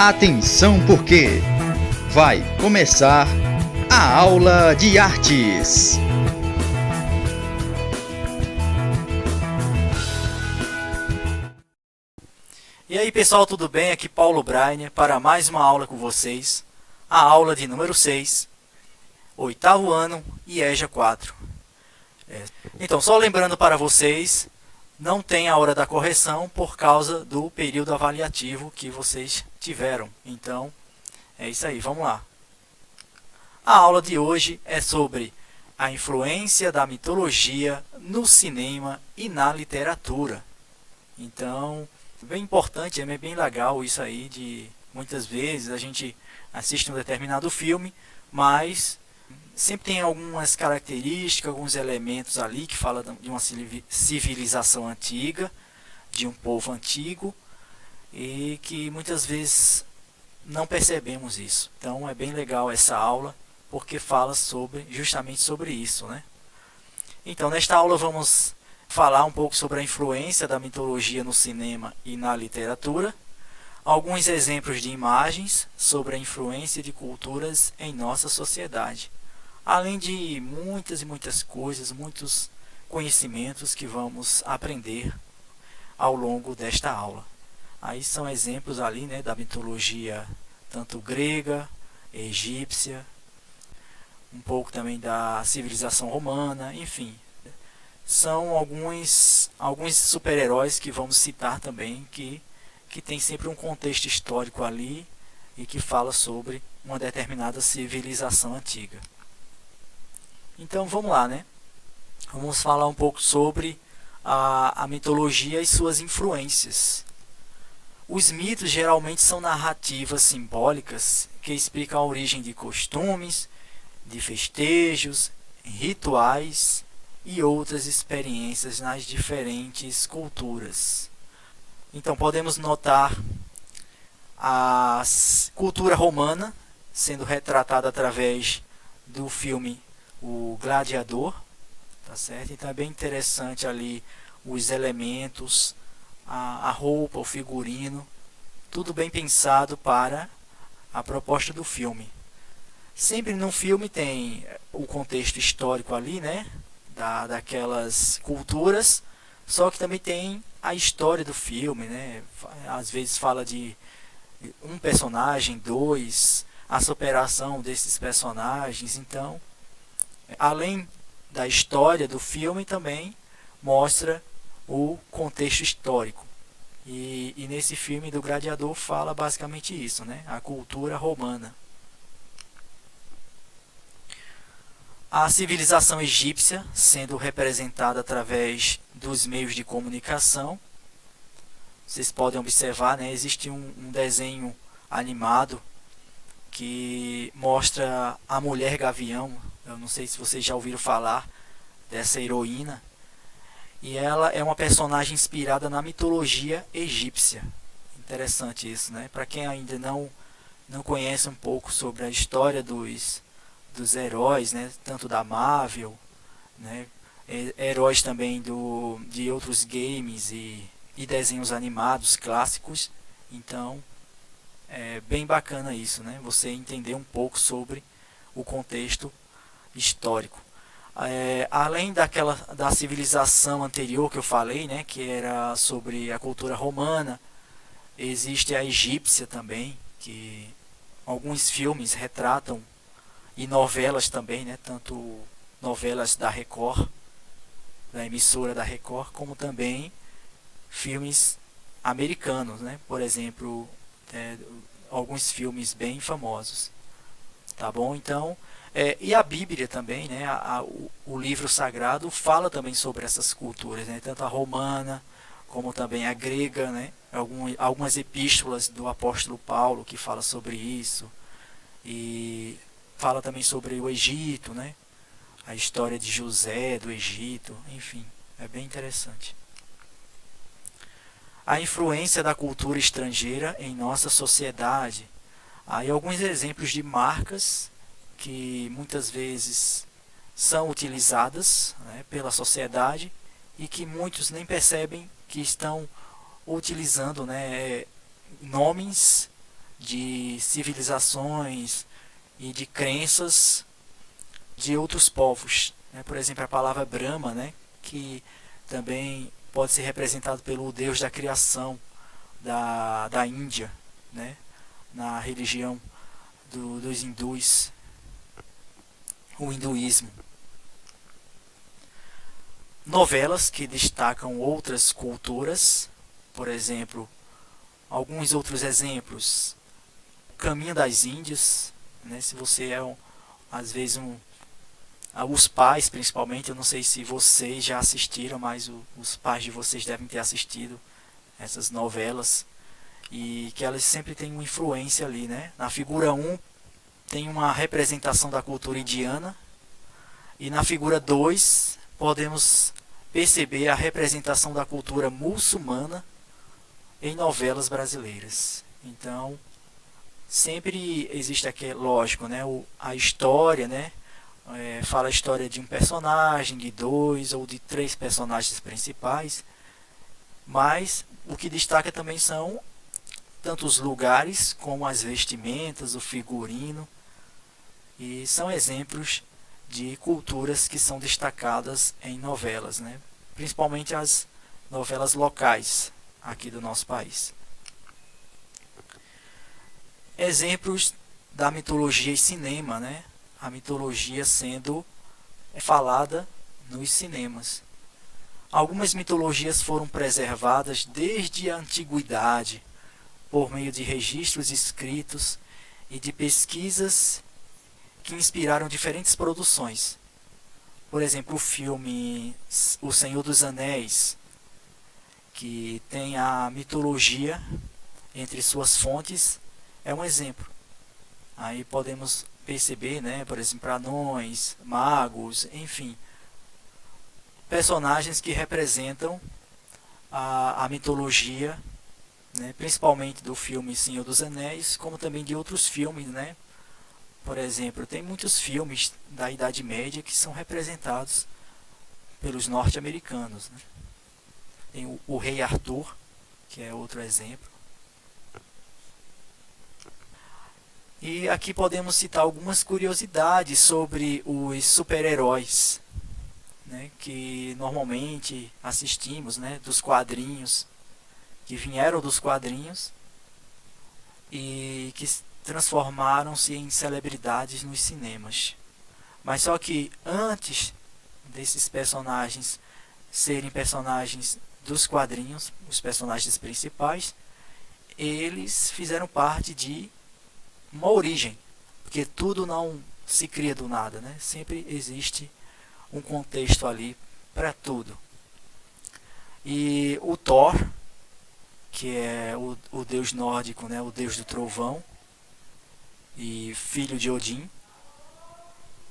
Atenção porque vai começar a aula de artes. E aí pessoal, tudo bem? Aqui Paulo Brainer para mais uma aula com vocês. A aula de número 6, oitavo ano, IEJA 4. Então, só lembrando para vocês, não tem a hora da correção por causa do período avaliativo que vocês tiveram. Então, é isso aí, vamos lá. A aula de hoje é sobre a influência da mitologia no cinema e na literatura. Então, bem importante, é bem legal isso aí, de muitas vezes a gente assiste um determinado filme, mas sempre tem algumas características, alguns elementos ali que falam de uma civilização antiga, de um povo antigo, e que muitas vezes não percebemos isso. Então é bem legal essa aula, porque fala justamente sobre isso, né? Então nesta aula vamos falar um pouco sobre a influência da mitologia no cinema e na literatura, alguns exemplos de imagens sobre a influência de culturas em nossa sociedade, além de muitas e muitas coisas, muitos conhecimentos que vamos aprender ao longo desta aula. Aí são exemplos ali, né, da mitologia tanto grega, egípcia, um pouco também da civilização romana, enfim. São alguns super-heróis que vamos citar também, que tem sempre um contexto histórico ali e que fala sobre uma determinada civilização antiga. Então vamos lá, né? Vamos falar um pouco sobre a mitologia e suas influências. Os mitos geralmente são narrativas simbólicas que explicam a origem de costumes, de festejos, rituais e outras experiências nas diferentes culturas. Então podemos notar a cultura romana sendo retratada através do filme O Gladiador, tá certo? Então é bem interessante ali os elementos, a roupa, o figurino, tudo bem pensado para a proposta do filme. Sempre no filme tem o contexto histórico ali, né? Daquelas culturas, só que também tem a história do filme, né? Às vezes fala de um personagem, dois, a superação desses personagens. Então, além da história do filme, também mostra o contexto histórico. E nesse filme do Gladiador fala basicamente isso, né? A cultura romana. A civilização egípcia sendo representada através dos meios de comunicação. Vocês podem observar, né? Existe um desenho animado que mostra a mulher gavião. Eu não sei se vocês já ouviram falar dessa heroína. E ela é uma personagem inspirada na mitologia egípcia. Interessante isso, né? Para quem ainda não conhece um pouco sobre a história dos heróis, né? Tanto da Marvel, né? Heróis também de outros games e desenhos animados clássicos. Então é bem bacana isso, né? Você entender um pouco sobre o contexto histórico. Além da civilização anterior que eu falei, né, que era sobre a cultura romana, existe a egípcia também, que alguns filmes retratam, e novelas também, né, tanto novelas da Record, da emissora da Record, como também filmes americanos, né, por exemplo, alguns filmes bem famosos. Tá bom? Então, e a Bíblia também, né? O livro sagrado fala também sobre essas culturas, né? Tanto a romana como também a grega, né? Algumas epístolas do apóstolo Paulo que fala sobre isso, e fala também sobre o Egito, né? A história de José do Egito, enfim, é bem interessante. A influência da cultura estrangeira em nossa sociedade. Aí alguns exemplos de marcas que muitas vezes são utilizadas, né, pela sociedade e que muitos nem percebem que estão utilizando, né, nomes de civilizações e de crenças de outros povos, né? Por exemplo, a palavra Brahma, né? Que também pode ser representado pelo deus da criação da Índia, né? Na religião dos hindus, o hinduísmo. Novelas que destacam outras culturas, por exemplo, alguns outros exemplos: Caminho das Índias, né? Se você é às vezes os pais, principalmente, eu não sei se vocês já assistiram, mas os pais de vocês devem ter assistido essas novelas, e que elas sempre têm uma influência ali, né? Na figura 1 tem uma representação da cultura indiana, e na figura 2 podemos perceber a representação da cultura muçulmana em novelas brasileiras. Então, sempre existe aqui, lógico, né, a história, né, fala a história de um personagem, de 2 ou de 3 personagens principais, mas o que destaca também são tanto os lugares como as vestimentas, o figurino, e são exemplos de culturas que são destacadas em novelas, né? Principalmente as novelas locais aqui do nosso país. Exemplos da mitologia e cinema, né? A mitologia sendo falada nos cinemas. Algumas mitologias foram preservadas desde a antiguidade por meio de registros escritos e de pesquisas que inspiraram diferentes produções. Por exemplo, o filme O Senhor dos Anéis, que tem a mitologia entre suas fontes, é um exemplo. Aí podemos perceber, né, por exemplo, anões, magos, enfim, personagens que representam a mitologia, né, principalmente do filme Senhor dos Anéis, como também de outros filmes, né? Por exemplo, tem muitos filmes da Idade Média que são representados pelos norte-americanos, né? Tem o Rei Arthur, que é outro exemplo. E aqui podemos citar algumas curiosidades sobre os super-heróis, né, que normalmente assistimos, né, dos quadrinhos, que vieram dos quadrinhos e que transformaram-se em celebridades nos cinemas. Mas só que antes desses personagens serem personagens dos quadrinhos, os personagens principais, eles fizeram parte de uma origem, porque tudo não se cria do nada, né? Sempre existe um contexto ali para tudo. E o Thor, que é o deus nórdico, né? O deus do trovão e filho de Odin,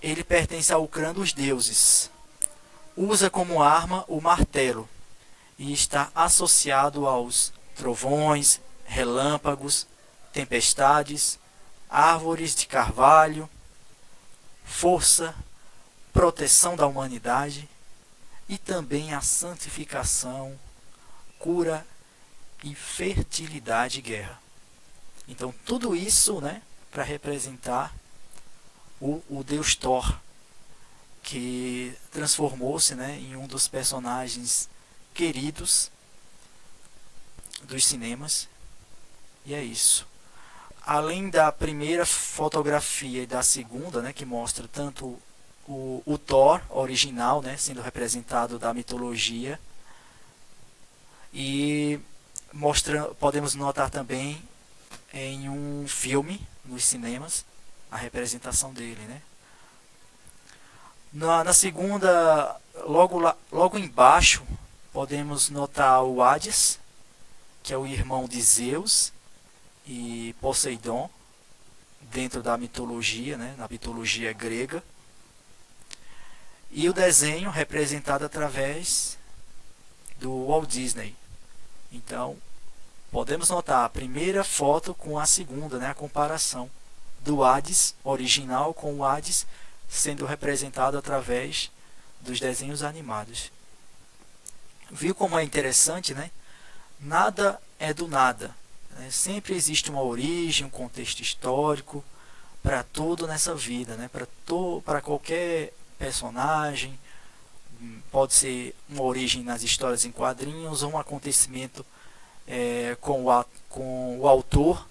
ele pertence ao clã dos deuses. Usa como arma o martelo e está associado aos trovões, relâmpagos, tempestades, árvores de carvalho, força, proteção da humanidade e também a santificação, cura e fertilidade e guerra. Então tudo isso, né, para representar o deus Thor, que transformou-se, né, em um dos personagens queridos dos cinemas. E é isso. Além da primeira fotografia e da segunda, né, que mostra tanto o Thor original, né, sendo representado da mitologia, e podemos notar também em um filme nos cinemas a representação dele, né? Na segunda, logo embaixo, podemos notar o Hades, que é o irmão de Zeus e Poseidon, dentro da mitologia, né, na mitologia grega. E o desenho representado através do Walt Disney. Então, podemos notar a primeira foto com a segunda, né, a comparação do Hades original com o Hades sendo representado através dos desenhos animados. Viu como é interessante, né? Nada é do nada. né? Sempre existe uma origem, um contexto histórico para tudo nessa vida, né? Para qualquer personagem. Pode ser uma origem nas histórias em quadrinhos ou um acontecimento com o autor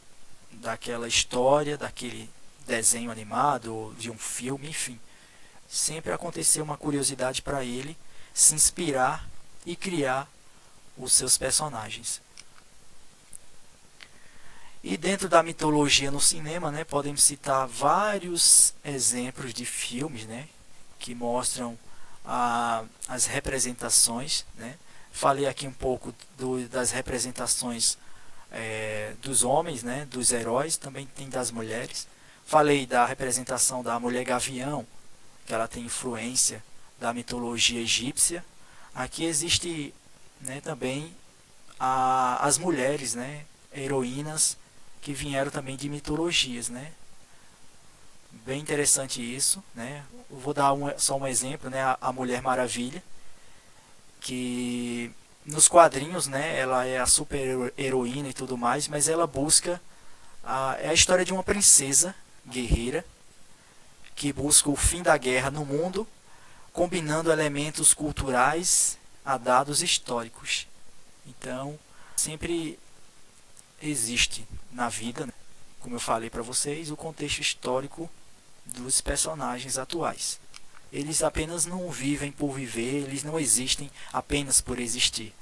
daquela história, daquele desenho animado ou de um filme, enfim. Sempre aconteceu uma curiosidade para ele se inspirar e criar os seus personagens. E dentro da mitologia no cinema, né, podemos citar vários exemplos de filmes, né, que mostram as representações, né. Falei aqui um pouco das representações dos homens, né, dos heróis, também tem das mulheres. Falei da representação da mulher gavião, que ela tem influência da mitologia egípcia. Aqui existe, né, também as mulheres, né, heroínas, que vieram também de mitologias, né. Bem interessante isso, né. Eu vou dar só um exemplo, né, a Mulher Maravilha, que nos quadrinhos, né, ela é a super heroína e tudo mais, mas ela busca é a história de uma princesa guerreira que busca o fim da guerra no mundo, combinando elementos culturais a dados históricos. Então, sempre existe na vida, né, como eu falei para vocês, o contexto histórico dos personagens atuais. Eles apenas não vivem por viver, eles não existem apenas por existir.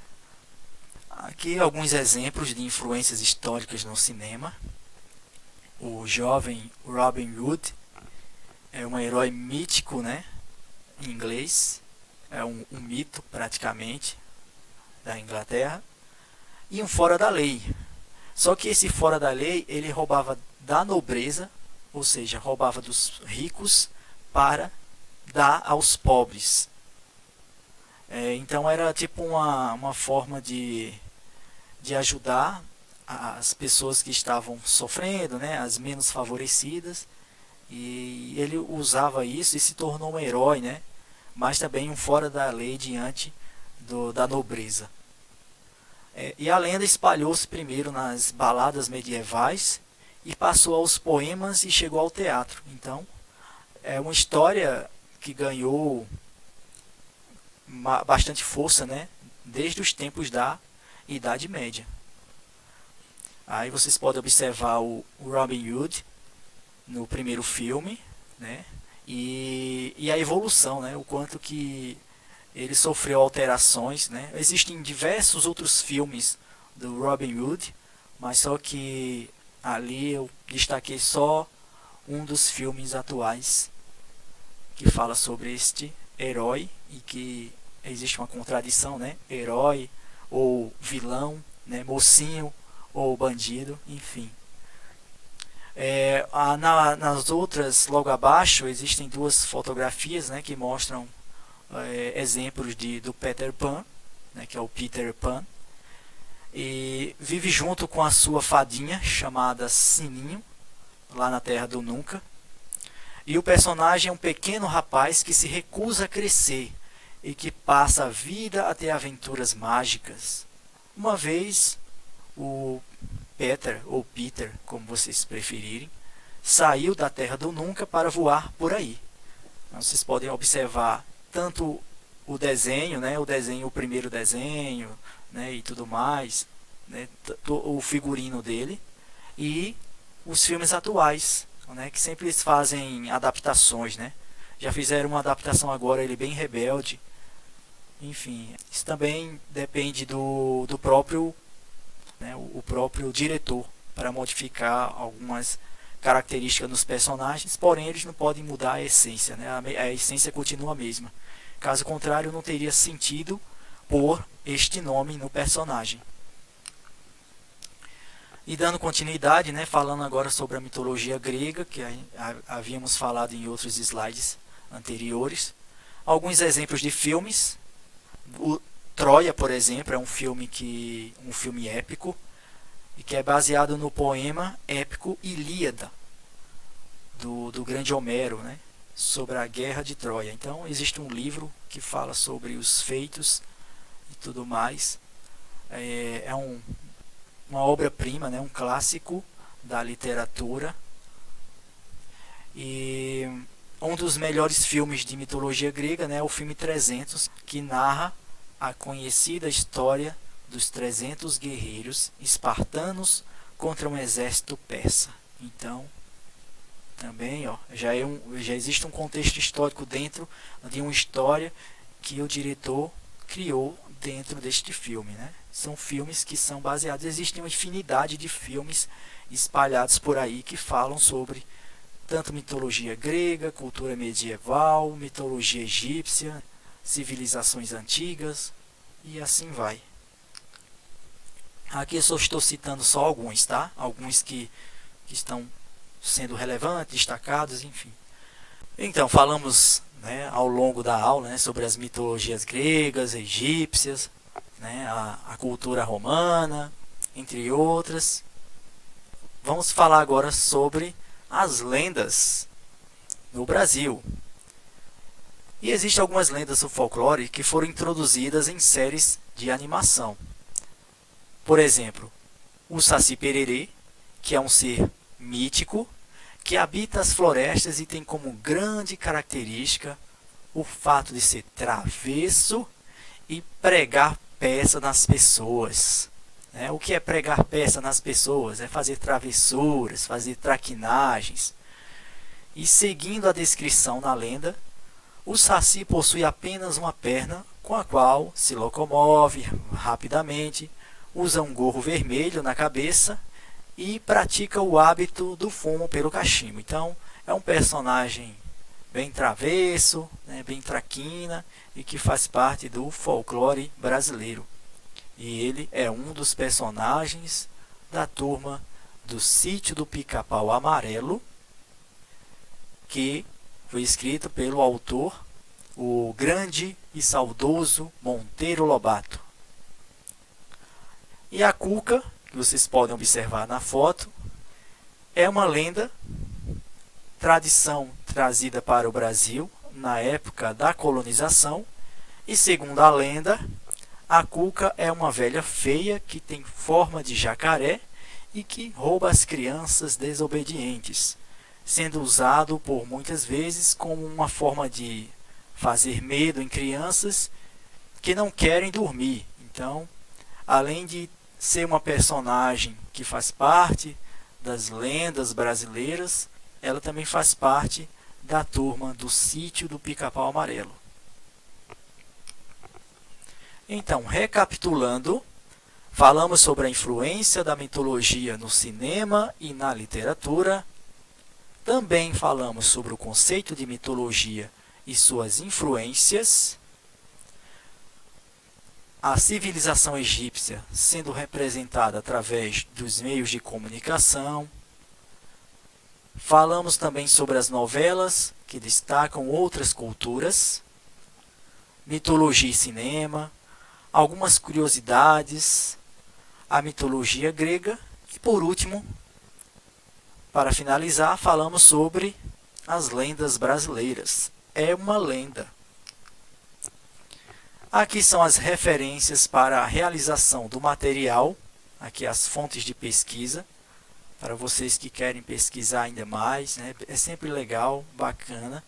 Aqui alguns exemplos de influências históricas no cinema. O jovem Robin Hood é um herói mítico, né, em inglês. É um mito, praticamente, da Inglaterra. E um fora da lei. Só que esse fora da lei, ele roubava da nobreza, ou seja, roubava dos ricos para dar aos pobres. Então era tipo uma forma de ajudar as pessoas que estavam sofrendo, né, as menos favorecidas. E ele usava isso e se tornou um herói, né, mas também um fora da lei diante da nobreza. E a lenda espalhou-se primeiro nas baladas medievais e passou aos poemas e chegou ao teatro. Então, é uma história que ganhou bastante força, né, desde os tempos da Idade Média. Aí vocês podem observar o Robin Hood no primeiro filme, né, e a evolução, né, o quanto que ele sofreu alterações, né. Existem diversos outros filmes do Robin Hood, mas só que ali eu destaquei só um dos filmes atuais que fala sobre este herói e que existe uma contradição, né? Herói ou vilão, né? Mocinho ou bandido, enfim. Nas outras, logo abaixo, existem duas fotografias, né, que mostram exemplos do Peter Pan, né, que é o Peter Pan, e vive junto com a sua fadinha chamada Sininho, lá na Terra do Nunca. E o personagem é um pequeno rapaz que se recusa a crescer e que passa a vida a ter aventuras mágicas. Uma vez, o Peter, ou Peter, como vocês preferirem, saiu da Terra do Nunca para voar por aí. Então, vocês podem observar tanto o desenho, né, o primeiro desenho, né, e tudo mais, né, o figurino dele, e os filmes atuais, né, que sempre eles fazem adaptações, né? Já fizeram uma adaptação agora, ele bem rebelde. Enfim, isso também depende do próprio, né, o próprio diretor para modificar algumas características nos personagens, porém eles não podem mudar a essência, né? A essência continua a mesma. Caso contrário, não teria sentido pôr este nome no personagem. E dando continuidade, né, falando agora sobre a mitologia grega, que havíamos falado em outros slides anteriores. Alguns exemplos de filmes. O Troia, por exemplo, é um filme épico, e que é baseado no poema épico Ilíada, do grande Homero, né, sobre a guerra de Troia. Então existe um livro que fala sobre os feitos e tudo mais. uma obra-prima, né, um clássico da literatura. E um dos melhores filmes de mitologia grega, né, é o filme 300, que narra a conhecida história dos 300 guerreiros espartanos contra um exército persa. Então, também já existe um contexto histórico dentro de uma história que o diretor criou dentro deste filme, né? São filmes que são baseados, existe uma infinidade de filmes espalhados por aí que falam sobre tanto mitologia grega, cultura medieval, mitologia egípcia, civilizações antigas e assim vai. Aqui eu só estou citando só alguns, tá? Alguns que estão sendo relevantes, destacados, enfim. Então, falamos, né, ao longo da aula, né, sobre as mitologias gregas, egípcias, né, a cultura romana, entre outras. Vamos falar agora sobre as lendas no Brasil. E existem algumas lendas do folclore que foram introduzidas em séries de animação. Por exemplo, o Saci Pererê, que é um ser mítico que habita as florestas e tem como grande característica o fato de ser travesso e pregar peça nas pessoas. O que é pregar peça nas pessoas? É fazer travessuras, fazer traquinagens. E seguindo a descrição na lenda, o Saci possui apenas uma perna com a qual se locomove rapidamente, usa um gorro vermelho na cabeça e pratica o hábito do fumo pelo cachimbo. Então, é um personagem bem travesso, né, bem traquina e que faz parte do folclore brasileiro. E ele é um dos personagens da turma do Sítio do Pica-Pau Amarelo, que foi escrito pelo autor, o grande e saudoso Monteiro Lobato. E a Cuca, que vocês podem observar na foto, é uma lenda, tradição trazida para o Brasil na época da colonização, e segundo a lenda, a Cuca é uma velha feia que tem forma de jacaré e que rouba as crianças desobedientes, sendo usado por muitas vezes como uma forma de fazer medo em crianças que não querem dormir. Então, além de ser uma personagem que faz parte das lendas brasileiras, ela também faz parte da turma do Sítio do Pica-Pau Amarelo. Então, recapitulando, falamos sobre a influência da mitologia no cinema e na literatura. Também falamos sobre o conceito de mitologia e suas influências. A civilização egípcia sendo representada através dos meios de comunicação. Falamos também sobre as novelas que destacam outras culturas, mitologia e cinema, algumas curiosidades, a mitologia grega e, por último, para finalizar, falamos sobre as lendas brasileiras. É uma lenda. Aqui são as referências para a realização do material, aqui as fontes de pesquisa, para vocês que querem pesquisar ainda mais, né? É sempre legal, bacana.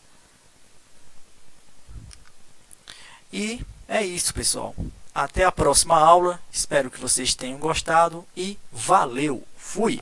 E é isso, pessoal. Até a próxima aula, espero que vocês tenham gostado e valeu! Fui!